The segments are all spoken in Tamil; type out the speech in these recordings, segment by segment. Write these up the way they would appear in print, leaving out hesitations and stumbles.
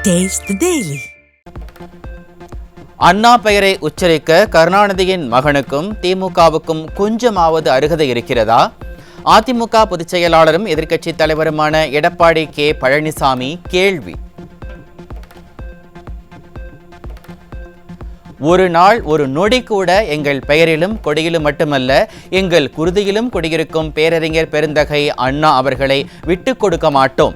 Taste the Daily. அண்ணா பெயரை உச்சரிக்க கருணாநிதியின் மகனுக்கும் திமுகவுக்கும் கொஞ்சமாவது அருகதை இருக்கிறதா? அதிமுக பொதுச் செயலாளரும் எதிர்க்கட்சித் தலைவருமான எடப்பாடி கே பழனிசாமி கேள்வி. ஒரு நாள் ஒரு நொடி கூட எங்கள் பெயரிலும் கொடியிலும் மட்டுமல்ல, எங்கள் குருதியிலும் குடியிருக்கும் பேரறிஞர் பெருந்தகை அண்ணா அவர்களை விட்டுக் கொடுக்க மாட்டோம்.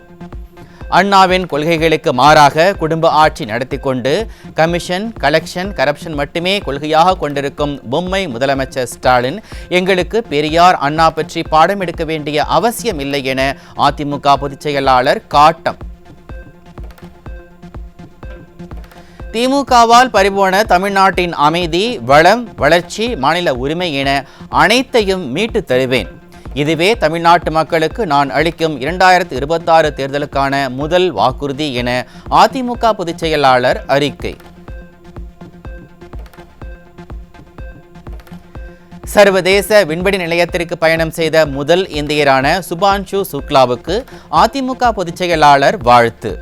அண்ணாவின் கொள்கைகளுக்கு மாறாக குடும்ப ஆட்சி நடத்தி கொண்டு கமிஷன், கலெக்ஷன், கரப்ஷன் மட்டுமே கொள்கையாக கொண்டிருக்கும் பொம்மை முதலமைச்சர் ஸ்டாலின் எங்களுக்கு பெரியார், அண்ணா பற்றி பாடம் எடுக்க வேண்டிய அவசியம் இல்லை என அதிமுக பொதுச் செயலாளர் காட்டம். திமுகவால் பறிபோன தமிழ்நாட்டின் அமைதி, வளம், வளர்ச்சி, மாநில உரிமை என அனைத்தையும் மீட்டு தருவேன். இதுவே தமிழ்நாட்டு மக்களுக்கு நான் அளிக்கும் 2026 தேர்தலுக்கான முதல் வாக்குறுதி என அதிமுக பொதுச் செயலாளர் அறிக்கை. சர்வதேச விண்வெளி நிலையத்திற்கு பயணம் செய்த முதல் இந்தியரான சுபான்ஷு சுக்லாவுக்கு அதிமுக பொதுச் செயலாளர் வாழ்த்து.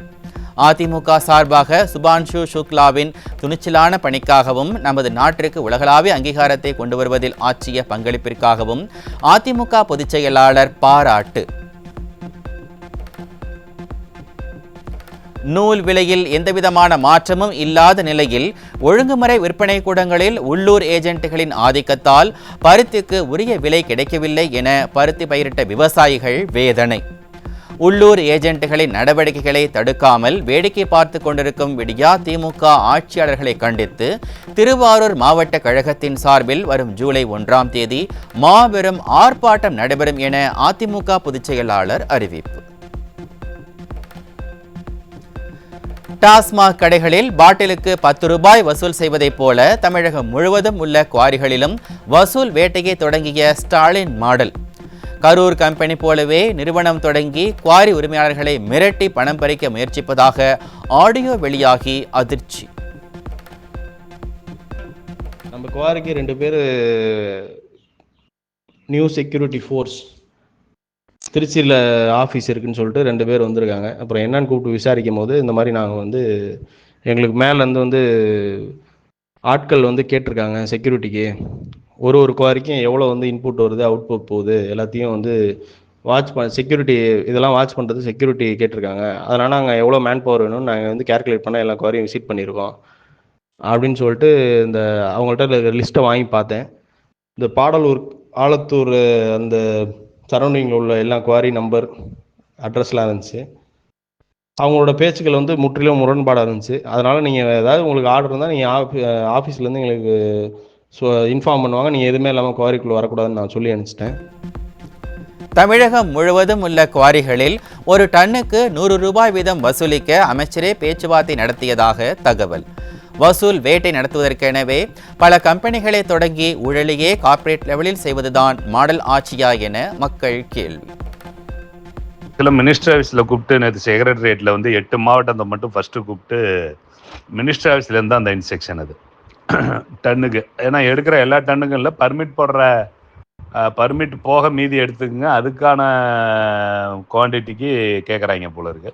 அதிமுக சார்பாக சுபான்ஷு சுக்லாவின் துணிச்சலான பணிக்காகவும் நமது நாட்டிற்கு உலகளாவிய அங்கீகாரத்தை கொண்டு வருவதில் ஆற்றிய பங்களிப்பிற்காகவும் அதிமுக பொதுச் செயலாளர் பாராட்டு. நூல் விலையில் எந்தவிதமான மாற்றமும் இல்லாத நிலையில் ஒழுங்குமுறை விற்பனை கூடங்களில் உள்ளூர் ஏஜென்ட்டுகளின் ஆதிக்கத்தால் பருத்திக்கு உரிய விலை கிடைக்கவில்லை என பருத்தி பயிரிட்ட விவசாயிகள் வேதனை. உள்ளூர் ஏஜென்ட்டுகளின் நடவடிக்கைகளை தடுக்காமல் வேடிக்கை பார்த்து கொண்டிருக்கும் விடியா திமுக ஆட்சியாளர்களை கண்டித்து திருவாரூர் மாவட்ட கழகத்தின் சார்பில் வரும் ஜூலை 1ஆம் தேதி மாபெரும் ஆர்ப்பாட்டம் நடைபெறும் என அதிமுக பொதுச் செயலாளர் அறிவிப்பு. டாஸ்மாக் கடைகளில் பாட்டிலுக்கு 10 ரூபாய் வசூல் செய்வதைப் போல தமிழகம் முழுவதும் உள்ள குவாரிகளிலும் வசூல் வேட்டையை தொடங்கிய ஸ்டாலின் மாடல். கரூர் கம்பெனி போலவே நிறுவனம் தொடங்கி குவாரி உரிமையாளர்களை மிரட்டி பணம் பறிக்க முயற்சிப்பதாக ஆடியோ வெளியாகி அதிர்ச்சி. நம்ம குவாரிக்கு 2 பேர் நியூ செக்யூரிட்டி ஃபோர்ஸ் திருச்சியில் ஆஃபீஸ் இருக்குன்னு சொல்லிட்டு 2 பேர் வந்திருக்காங்க. அப்புறம் என்னன்னு கூப்பிட்டு விசாரிக்கும் போது இந்த மாதிரி நாங்கள் எங்களுக்கு மேலேருந்து ஆட்கள் கேட்டிருக்காங்க செக்யூரிட்டிக்கு, ஒரு குவாரிக்கும் எவ்வளோ இன்புட் வருது, அவுட்புட் போகுது, எல்லாத்தையும் வாட்ச் செக்யூரிட்டி இதெல்லாம் வாட்ச் பண்ணுறது செக்யூரிட்டி கேட்டிருக்காங்க. அதனால் நாங்கள் எவ்வளோ மேன் பவர் வேணும்னு நாங்கள் கேல்குலேட் பண்ண எல்லா குவாரியும் விசிட் பண்ணியிருக்கோம் அப்படின்னு சொல்லிட்டு அவங்கள்ட்ட லிஸ்ட்டை வாங்கி பார்த்தேன். இந்த பாடலூர், ஆலத்தூர் அந்த சரௌண்டிங்கில் உள்ள எல்லா குவாரி நம்பர், அட்ரஸ்லாம் இருந்துச்சு. அவங்களோட பேச்சுக்கள் முற்றிலும் முரண்பாடாக இருந்துச்சு. அதனால் நீங்கள் ஏதாவது உங்களுக்கு ஆர்டர் இருந்தால் நீங்கள் ஆஃபீஸ்லேருந்து எங்களுக்கு இன்ஃபார்ம் பண்ணுவாங்க, நீங்கள் எதுவுமே இல்லாமல் குவாரிக்குள்ளே வரக்கூடாதுன்னு நான் சொல்லி அனுப்பிச்சிட்டேன். தமிழகம் முழுவதும் உள்ள குவாரிகளில் ஒரு டன்னுக்கு 100 ரூபாய் வீதம் வசூலிக்க அமைச்சரே பேச்சுவார்த்தை நடத்தியதாக தகவல். வசூல் வேட்டை நடத்துவதற்கெனவே பல கம்பெனிகளை தொடங்கி ஊழலையே கார்ப்பரேட் லெவலில் செய்வதுதான் மாடல் ஆட்சியா என மக்கள் கேள்வி. சில மினிஸ்டர் ஆஃபீஸில் கூப்பிட்டு நேற்று செக்ரட்டரியேட்டில் 8 மாவட்டத்தை மட்டும் ஃபஸ்ட்டு கூப்பிட்டு மினிஸ்டர் ஆஃபீஸ்லேருந்து தான் அந்த இன்ஸ்ட்ரக்ஷன் அது டன்னுக்கு. ஏன்னா எடுக்கிற எல்லா டன்னுகளில் பர்மிட் போக மீதி எடுத்துக்கங்க, அதுக்கான குவான்டிட்டிக்கு கேட்குறாங்க போல இருக்கு.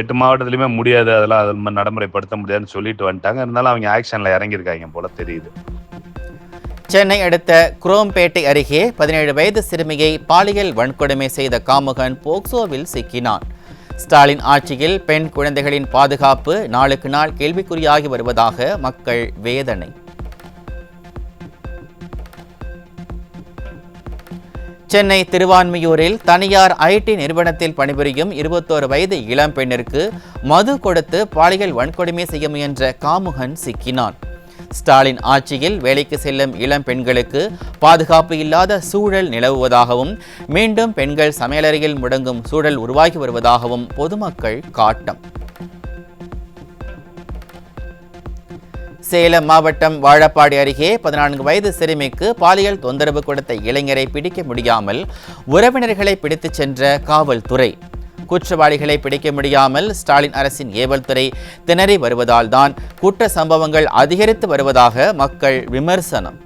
8 மாவட்டத்துலையுமே முடியாது, அதெல்லாம் அது மாதிரி நடைமுறைப்படுத்த முடியாதுன்னு சொல்லிட்டு வந்துட்டாங்க. இருந்தாலும் அவங்க ஆக்ஷனில் இறங்கியிருக்காங்க போல தெரியுது. சென்னை அடுத்த குரோம்பேட்டை அருகே 17 வயது சிறுமியை பாலியல் வன்கொடுமை செய்த காமுகன் போக்சோவில் சிக்கினான். ஸ்டாலின் ஆட்சியில் பெண் குழந்தைகளின் பாதுகாப்பு நாளுக்கு நாள் கேள்விக்குறியாகி வருவதாக மக்கள் வேதனை. சென்னை திருவான்மியூரில் தனியார் IT நிறுவனத்தில் பணிபுரியும் 21 வயது இளம் பெண்ணிற்கு மது கொடுத்து பாலியல் வன்கொடுமை செய்ய முயன்ற காமுகன் சிக்கினான். ஸ்டாலின் ஆட்சியில் வேலைக்கு செல்லும் இளம் பெண்களுக்கு பாதுகாப்பு இல்லாத சூழல் நிலவுவதாகவும் மீண்டும் பெண்கள் சமையலறையில் முடங்கும் சூழல் உருவாகி வருவதாகவும் பொதுமக்கள் காட்டம். சேலம் மாவட்டம் வாழப்பாடி அருகே 14 வயது சிறுமிக்கு பாலியல் தொந்தரவு கொடுத்த இளைஞரை பிடிக்க முடியாமல் உறவினர்களை பிடித்துச் சென்ற காவல்துறை. குற்றவாளிகளை பிடிக்க முடியாமல் ஸ்டாலின் அரசின் ஏவல்துறை திணறி வருவதால் தான் குற்ற சம்பவங்கள் அதிகரித்து வருவதாக மக்கள் விமர்சனம்.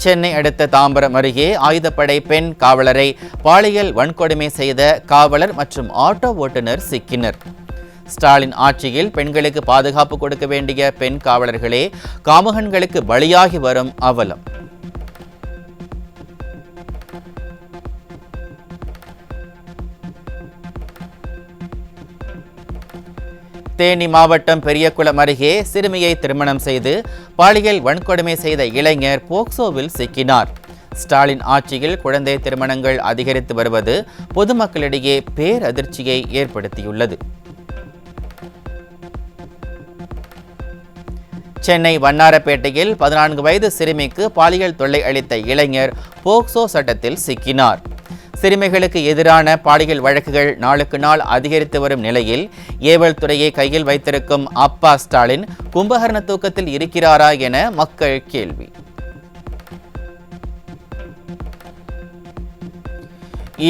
சென்னை அடுத்த தாம்பரம் அருகே ஆயுதப்படை பெண் காவலரை பாலியல் வன்கொடுமை செய்த காவலர் மற்றும் ஆட்டோ ஓட்டுநர் சிக்கினர். ஸ்டாலின் ஆட்சியில் பெண்களுக்கு பாதுகாப்பு கொடுக்க வேண்டிய பெண் காவலர்களே காமுகன்களுக்கு பலியாகி வரும் அவலம். தேனி மாவட்டம் பெரியகுளம் அருகே சிறுமியை திருமணம் செய்து பாலியல் வன்கொடுமை செய்த இளைஞர் போக்சோவில் சிக்கினார். ஸ்டாலின் ஆட்சியில் குழந்தை திருமணங்கள் அதிகரித்து வருவது பொதுமக்களிடையே பேரதிர்ச்சியை ஏற்படுத்தியுள்ளது. சென்னை வண்ணாரப்பேட்டையில் 14 வயது சிறுமிக்கு பாலியல் தொல்லை அளித்த இளைஞர் போக்சோ சட்டத்தில் சிக்கினார். சிறுமிகளுக்கு எதிரான பாலியல் வழக்குகள் நாளுக்கு நாள் அதிகரித்து வரும் நிலையில் ஏவல் துறையை கையில் வைத்திருக்கும் அப்பா ஸ்டாலின் கும்பகர்ண தூக்கத்தில் இருக்கிறாரா என மக்கள் கேள்வி.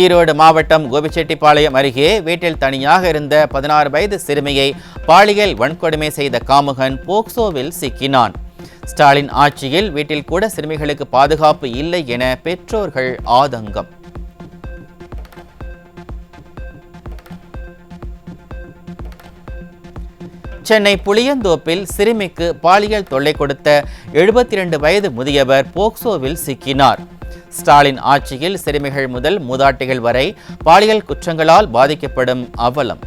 ஈரோடு மாவட்டம் கோபிச்செட்டிப்பாளையம் அருகே வீட்டில் தனியாக இருந்த 16 வயது சிறுமியை பாலியல் வன்கொடுமை செய்த காமுகன் போக்சோவில் சிக்கினான். ஸ்டாலின் ஆட்சியில் வீட்டில் கூட சிறுமிகளுக்கு பாதுகாப்பு இல்லை என பெற்றோர்கள் ஆதங்கம். சென்னை புளியந்தோப்பில் சிறுமிக்கு பாலியல் தொல்லை கொடுத்த 72 வயது முதியவர் போக்சோவில் சிக்கினார். ஸ்டாலின் ஆட்சியில் சிறுமிகள் முதல் மூதாட்டிகள் வரை பாலியல் குற்றங்களால் பாதிக்கப்படும் அவலம்.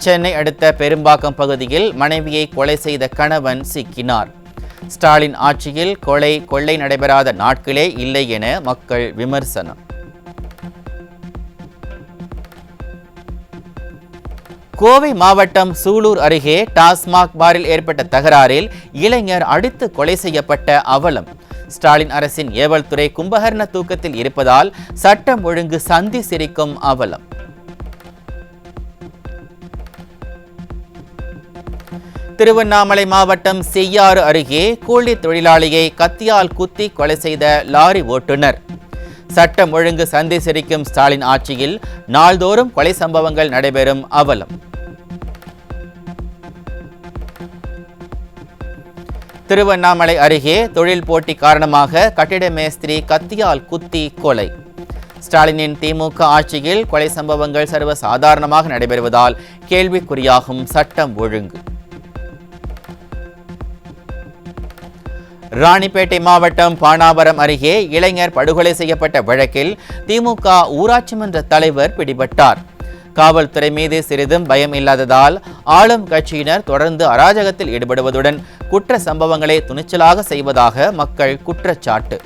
சென்னை அடுத்த பெரும்பாக்கம் பகுதியில் மனைவியை கொலை செய்த கணவன் சிக்கினார். ஸ்டாலின் ஆட்சியில் கொலை கொள்ளை நடைபெறாத நாட்களே இல்லை என மக்கள் விமர்சனம். கோவை மாவட்டம் சூலூர் அருகே டாஸ்மாக் பாரில் ஏற்பட்ட தகராறில் இளைஞர் அடித்து கொலை செய்யப்பட்ட அவலம். ஸ்டாலின் அரசின் ஏவல் துறை கும்பகர்ண தூக்கத்தில் இருப்பதால் சட்டம் ஒழுங்கு சந்தி சிரிக்கும் அவலம். திருவண்ணாமலை மாவட்டம் செய்யாறு அருகே கூலி தொழிலாளியை கத்தியால் குத்தி கொலை செய்த லாரி ஓட்டுநர். சட்டம் ஒழுங்கு சந்தி சிரிக்கும் ஸ்டாலின் ஆட்சியில் நாள்தோறும் கொலை சம்பவங்கள் நடைபெறும் அவலம். திருவண்ணாமலை அருகே தொழில் போட்டி காரணமாக கட்டிட மேஸ்திரி கத்தியால் குத்தி கொலை. ஸ்டாலினின் திமுக ஆட்சியில் கொலை சம்பவங்கள் சர்வசாதாரணமாக நடைபெறுவதால் கேள்விக்குறியாகும் சட்டம் ஒழுங்கு. ராணிப்பேட்டை மாவட்டம் பானாவரம் அருகே இளைஞர் படுகொலை செய்யப்பட்ட வழக்கில் திமுக ஊராட்சி மன்ற தலைவர் பிடிபட்டார். காவல்துறை மீது சிறிதும் பயம் இல்லாததால் ஆளும் கட்சியினர் தொடர்ந்து அராஜகத்தில் ஈடுபடுவதுடன் குற்ற சம்பவங்களை துணிச்சலாக செய்வதாக மக்கள் குற்றச்சாட்டு.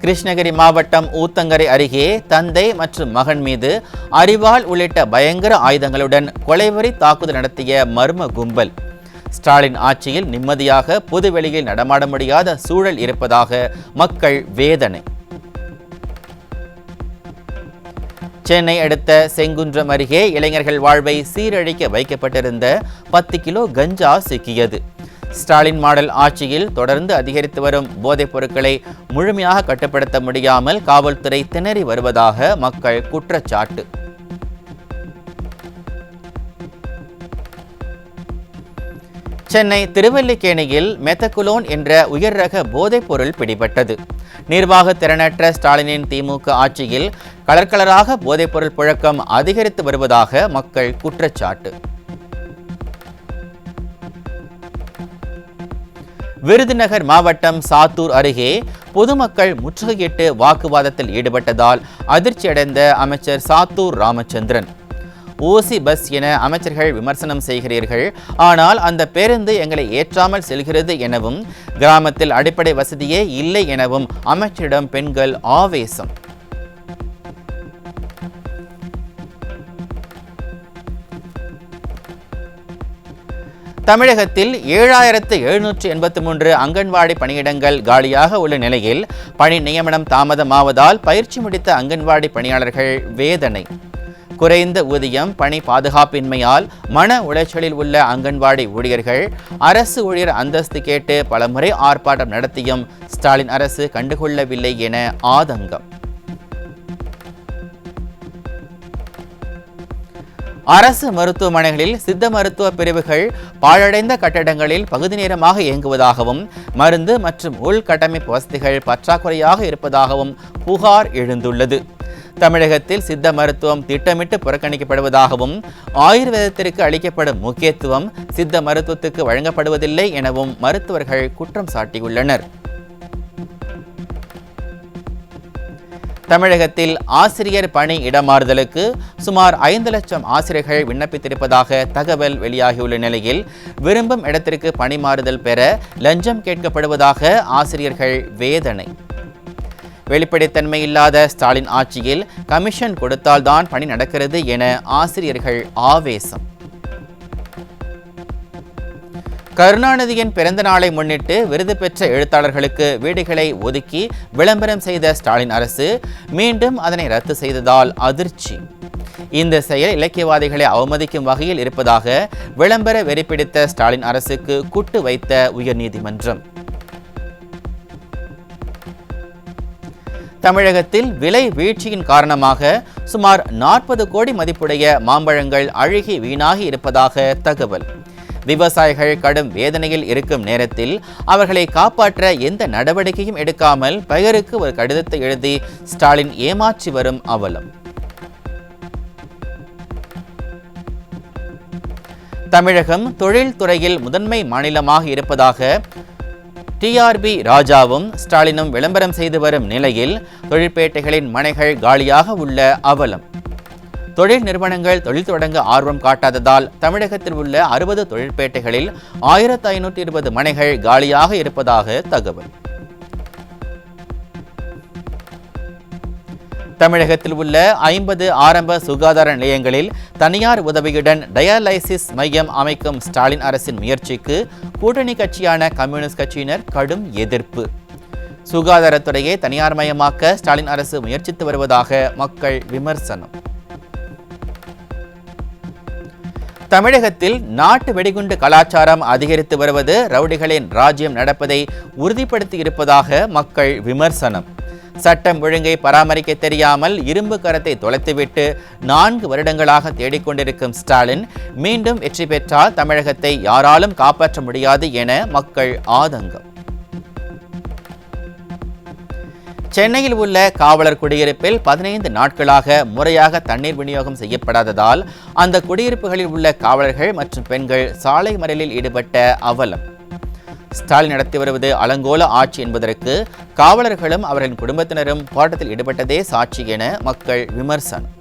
கிருஷ்ணகிரி மாவட்டம் ஊத்தங்கரை அருகே தந்தை மற்றும் மகன் மீது அரிவாள் உள்ளிட்ட பயங்கர ஆயுதங்களுடன் கொலைவெறி தாக்குதல் நடத்திய மர்ம கும்பல். ஸ்டாலின் ஆட்சியில் நிம்மதியாக பொதுவெளியில் நடமாட முடியாத சூழல் இருப்பதாக மக்கள் வேதனை. சென்னை அடுத்த செங்குன்றம் அருகே இளைஞர்கள் வாழ்வை சீரழிக்க வைக்கப்பட்டிருந்த 10 கிலோ கஞ்சா சிக்கியது. ஸ்டாலின் மாடல் ஆட்சியில் தொடர்ந்து அதிகரித்து வரும் போதைப் பொருட்களை முழுமையாக கட்டுப்படுத்த முடியாமல் காவல்துறை திணறி வருவதாக மக்கள் குற்றச்சாட்டு. சென்னை திருவல்லிக்கேணியில் மெத்தகுலோன் என்ற உயர் ரக போதைப் பொருள் பிடிபட்டது. நிர்வாக திறனற்ற ஸ்டாலினின் திமுக ஆட்சியில் கலர் கலராக போதைப் பொருள் புழக்கம் அதிகரித்து வருவதாக மக்கள் குற்றச்சாட்டு. விருதுநகர் மாவட்டம் சாத்தூர் அருகே பொதுமக்கள் முற்றுகையிட்டு வாக்குவாதத்தில் ஈடுபட்டதால் அதிர்ச்சியடைந்த அமைச்சர் சாத்தூர் ராமச்சந்திரன். ஓசி பஸ் என அமைச்சர்கள் விமர்சனம் செய்கிறீர்கள், ஆனால் அந்த பேருந்து எங்களை ஏற்றாமல் செல்கிறது எனவும் கிராமத்தில் அடிப்படை வசதியே இல்லை எனவும் அமைச்சரிடம் பெண்கள் ஆவேசம். தமிழகத்தில் 7783 அங்கன்வாடி பணியிடங்கள் காலியாக உள்ள நிலையில் பணி நியமனம் தாமதமாவதால் பயிற்சி முடித்த அங்கன்வாடி பணியாளர்கள் வேதனை. குறைந்த ஊதியம், பணி பாதுகாப்பின்மையால் மன உளைச்சலில் உள்ள அங்கன்வாடி ஊழியர்கள் அரசு ஊழியர் அந்தஸ்து கேட்டு பலமுறை ஆர்ப்பாட்டம் நடத்தியும் ஸ்டாலின் அரசு கண்டுகொள்ளவில்லை என ஆதங்கம். அரசு மருத்துவமனைகளில் சித்த மருத்துவ பிரிவுகள் பாழடைந்த கட்டடங்களில் பகுதி நேரமாக இயங்குவதாகவும் மருந்து மற்றும் உள்கட்டமைப்பு வசதிகள் பற்றாக்குறையாக இருப்பதாகவும் புகார் எழுந்துள்ளது. தமிழகத்தில் சித்த மருத்துவம் திட்டமிட்டு புறக்கணிக்கப்படுவதாகவும் ஆயுர்வேதத்திற்கு அளிக்கப்படும் முக்கியத்துவம் சித்த மருத்துவத்துக்கு வழங்கப்படுவதில்லை எனவும் மருத்துவர்கள் குற்றம் சாட்டியுள்ளனர். தமிழகத்தில் ஆசிரியர் பணி இடமாறுதலுக்கு சுமார் 5 லட்சம் ஆசிரியர்கள் விண்ணப்பித்திருப்பதாக தகவல் வெளியாகியுள்ள நிலையில் விரும்பும் இடத்திற்கு பணி மாறுதல் பெற லஞ்சம் கேட்கப்படுவதாக ஆசிரியர்கள் வேதனை. வெளிப்படைத்தன்மை இல்லாத ஸ்டாலின் ஆட்சியில் கமிஷன் கொடுத்தால்தான் பணி நடக்கிறது என ஆசிரியர்கள் ஆவேசம். கருணாநிதியின் பிறந்த நாளை முன்னிட்டு விருது பெற்ற எழுத்தாளர்களுக்கு வீடுகளை ஒதுக்கி விளம்பரம் செய்த ஸ்டாலின் அரசு மீண்டும் அதனை ரத்து செய்ததால் அதிர்ச்சி. இந்த செயல் இலக்கியவாதிகளை அவமதிக்கும் வகையில் இருப்பதாக விளம்பர வெறி பிடித்த ஸ்டாலின் அரசுக்கு குட்டு வைத்த உயர்நீதிமன்றம். தமிழகத்தில் விலை வீழ்ச்சியின் காரணமாக சுமார் 40 கோடி மதிப்புடைய மாம்பழங்கள் அழுகி வீணாகி இருப்பதாக தகவல். விவசாயிகள் கடும் வேதனையில் இருக்கும் நேரத்தில் அவர்களை காப்பாற்ற எந்த நடவடிக்கையும் எடுக்காமல் பெயருக்கு ஒரு கடிதத்தை எழுதி ஸ்டாலின் ஏமாற்றி வரும் அவலம். தமிழகம் தொழில்துறையில் முதன்மை மாநிலமாக இருப்பதாக டிஆர்பி ராஜாவும் ஸ்டாலினும் விளம்பரம் செய்து வரும் நிலையில் தொழிற்பேட்டைகளின் மனைகள் காலியாக உள்ள அவலம். தொழில் நிறுவனங்கள் தொழில் தொடங்க ஆர்வம் காட்டாததால் தமிழகத்தில் உள்ள 60 தொழிற்பேட்டைகளில் 1520 மனைகள் காலியாக இருப்பதாக தகவல். தமிழகத்தில் உள்ள 50 ஆரம்ப சுகாதார நிலையங்களில் தனியார் உதவியுடன் டயாலிசிஸ் மையம் அமைக்கும் ஸ்டாலின் அரசின் முயற்சிக்கு கூட்டணி கட்சியான கம்யூனிஸ்ட் கட்சியினர் கடும் எதிர்ப்பு. சுகாதாரத்துறையை தனியார் மயமாக்க ஸ்டாலின் அரசு முயற்சித்து வருவதாக மக்கள் விமர்சனம். தமிழகத்தில் நாட்டு வெடிகுண்டு கலாச்சாரம் அதிகரித்து வருவது ரவுடிகளின் ராஜ்யம் நடப்பதை உறுதிப்படுத்தி இருப்பதாக மக்கள் விமர்சனம். சட்டம் ஒழுங்கை பராமரிக்க தெரியாமல் இரும்பு கரத்தை தொலைத்துவிட்டு 4 வருடங்களாக தேடிக்கொண்டிருக்கும் ஸ்டாலின் மீண்டும் வெற்றி பெற்றால் தமிழகத்தை யாராலும் காப்பாற்ற முடியாது என மக்கள் ஆதங்கம். சென்னையில் உள்ள காவலர் குடியிருப்பில் 15 நாட்களாக முறையாக தண்ணீர் விநியோகம் செய்யப்படாததால் அந்த குடியிருப்புகளில் உள்ள காவலர்கள் மற்றும் பெண்கள் சாலை மறியலில் ஈடுபட்ட அவலம். ஸ்டாலின் நடத்தி வருவது அலங்கோல ஆட்சி என்பதற்கு காவலர்களும் அவர்களின் குடும்பத்தினரும் போராட்டத்தில் ஈடுபட்டதே சாட்சி என மக்கள் விமர்சனம்.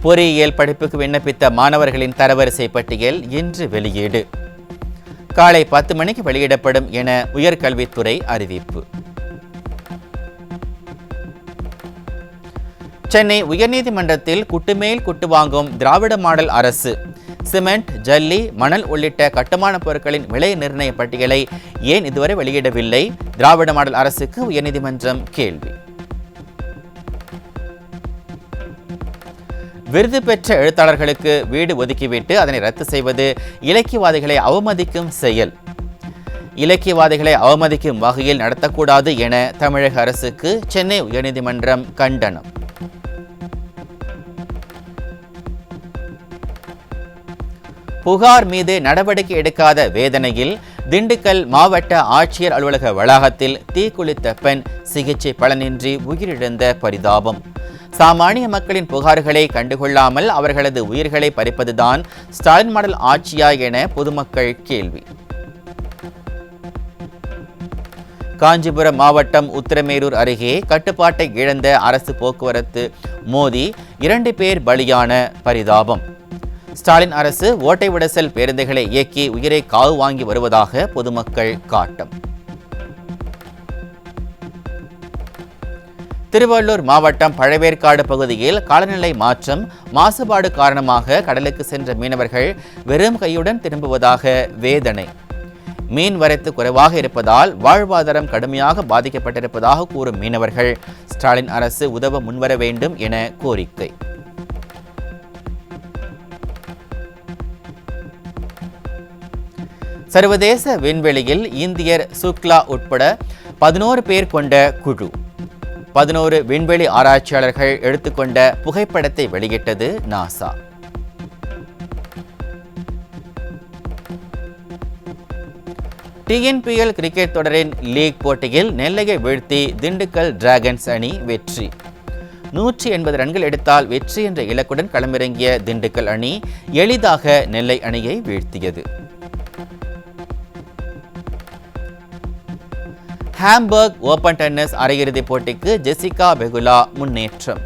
பொறியியல் படிப்புக்கு விண்ணப்பித்த மாணவர்களின் தரவரிசை பட்டியல் இன்று வெளியீடு. காலை 10 மணிக்கு வெளியிடப்படும் என உயர்கல்வித்துறை அறிவிப்பு. சென்னை உயர்நீதிமன்றத்தில் குட்டுமேல் குட்டு வாங்கும் திராவிட மாடல் அரசு. சிமெண்ட், ஜல்லி, மணல் உள்ளிட்ட கட்டுமான பொருட்களின் விலை நிர்ணய பட்டியலை ஏன் இதுவரை வெளியிடவில்லை? திராவிட மாடல் அரசுக்கு உயர்நீதிமன்றம் கேள்வி. விருது பெற்ற எழுத்தாளர்களுக்கு வீடு ஒதுக்கிவிட்டு அதனை ரத்து செய்வது இலக்கியவாதிகளை அவமதிக்கும் செயல். இலக்கியவாதிகளை அவமதிக்கும் வகையில் நடத்தக்கூடாது என தமிழக அரசுக்கு சென்னை உயர்நீதிமன்றம் கண்டனம். புகார் மீது நடவடிக்கை எடுக்காத வேதனையில் திண்டுக்கல் மாவட்ட ஆட்சியர் அலுவலக வளாகத்தில் தீக்குளித்த பெண் சிகிச்சை பலனின்றி உயிரிழந்த பரிதாபம். சாமானிய மக்களின் புகார்களை கண்டுகொள்ளாமல் அவர்களது உயிர்களை பறிப்பதுதான் ஸ்டாலின் மாடல் ஆட்சியா என பொதுமக்கள் கேள்வி. காஞ்சிபுரம் மாவட்டம் உத்திரமேரூர் அருகே கட்டுப்பாட்டை இழந்த அரசு போக்குவரத்து மோதி 2 பேர் பலியான பரிதாபம். ஸ்டாலின் அரசு ஓட்டை விடசல் பேருந்துகளை இயக்கி உயிரை காவு வாங்கி வருவதாக பொதுமக்கள் காட்டம். திருவள்ளூர் மாவட்டம் பழவேற்காடு பகுதியில் காலநிலை மாற்றம் மாசுபாடு காரணமாக கடலுக்கு சென்ற மீனவர்கள் வெறும் கையுடன் திரும்புவதாக வேதனை. மீன் வரத்து குறைவாக இருப்பதால் வாழ்வாதாரம் கடுமையாக பாதிக்கப்பட்டிருப்பதாக கூறும் மீனவர்கள் ஸ்டாலின் அரசு உதவ முன்வர வேண்டும் என கோரிக்கை. சர்வதேச விண்வெளியில் இந்தியர் சுக்லா உட்பட 11 பேர் கொண்ட குழு 11 விண்வெளி ஆராய்ச்சியாளர்கள் எடுத்துக்கொண்ட புகைப்படத்தை வெளியிட்டது நாசா. TNPL கிரிக்கெட் தொடரின் லீக் போட்டியில் நெல்லையை வீழ்த்தி திண்டுக்கல் டிராகன்ஸ் அணி வெற்றி. 180 ரன்கள் எடுத்தால் வெற்றி என்ற இலக்குடன் களமிறங்கிய திண்டுக்கல் அணி எளிதாக நெல்லை அணியை வீழ்த்தியது. ஹாம்பர்க் ஓபன் டென்னிஸ் அரையிறுதிப் போட்டிக்கு ஜெசிகா பெகுலா முன்னேற்றம்.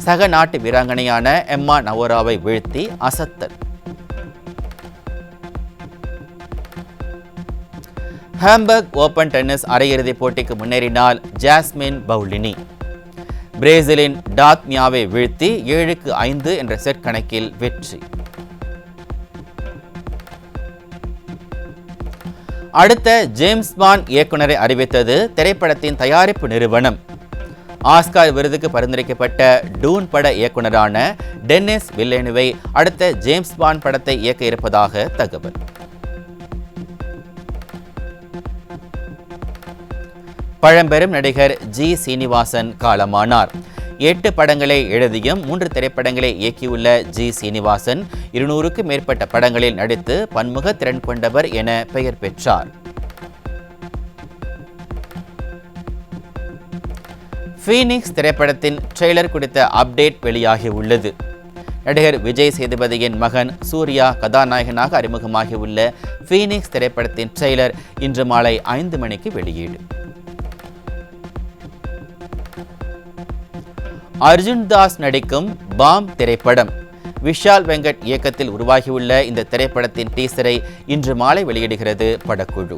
சக நாட்டு வீராங்கனையான எம்மா நவோராவை வீழ்த்தி அசத்தல். ஹாம்பர்க் ஓபன் டென்னிஸ் அரையிறுதிப் போட்டிக்கு முன்னேறினார் ஜாஸ்மின் பவுலினி. பிரேசிலின் டாத்மியாவை வீழ்த்தி 7-5 என்ற செட் கணக்கில் வெற்றி. அடுத்த ஜேம்ஸ் பாண்ட் இயக்குனரை அறிவித்தது திரைப்படத்தின் தயாரிப்பு நிறுவனம். ஆஸ்கார் விருதுக்கு பரிந்துரைக்கப்பட்ட டூன் பட இயக்குனரான டென்னிஸ் வில்லேனுவை அடுத்த ஜேம்ஸ் பாண்ட் படத்தை இயக்க இருப்பதாக தகவல். பழம்பெரும் நடிகர் ஜி சீனிவாசன் காலமானார். 8 படங்களை எழுதியும் 3 திரைப்படங்களை இயக்கியுள்ள ஜி சீனிவாசன் 200க்கும் மேற்பட்ட படங்களில் நடித்து பன்முக திறன் கொண்டவர் என பெயர் பெற்றார். ஃபீனிக்ஸ் திரைப்படத்தின் ட்ரெய்லர் குறித்த அப்டேட் வெளியாகியுள்ளது. நடிகர் விஜய் சேதுபதியின் மகன் சூர்யா கதாநாயகனாக அறிமுகமாகியுள்ள ஃபீனிக்ஸ் திரைப்படத்தின் ட்ரெய்லர் இன்று மாலை 5 மணிக்கு வெளியீடு. அர்ஜுன் தாஸ் நடிக்கும் பாம் திரைப்படம். விஷால் வெங்கட் இயக்கத்தில் உருவாகியுள்ள இந்த திரைப்படத்தின் டீசரை இன்று மாலை வெளியிடுகிறது படக்குழு.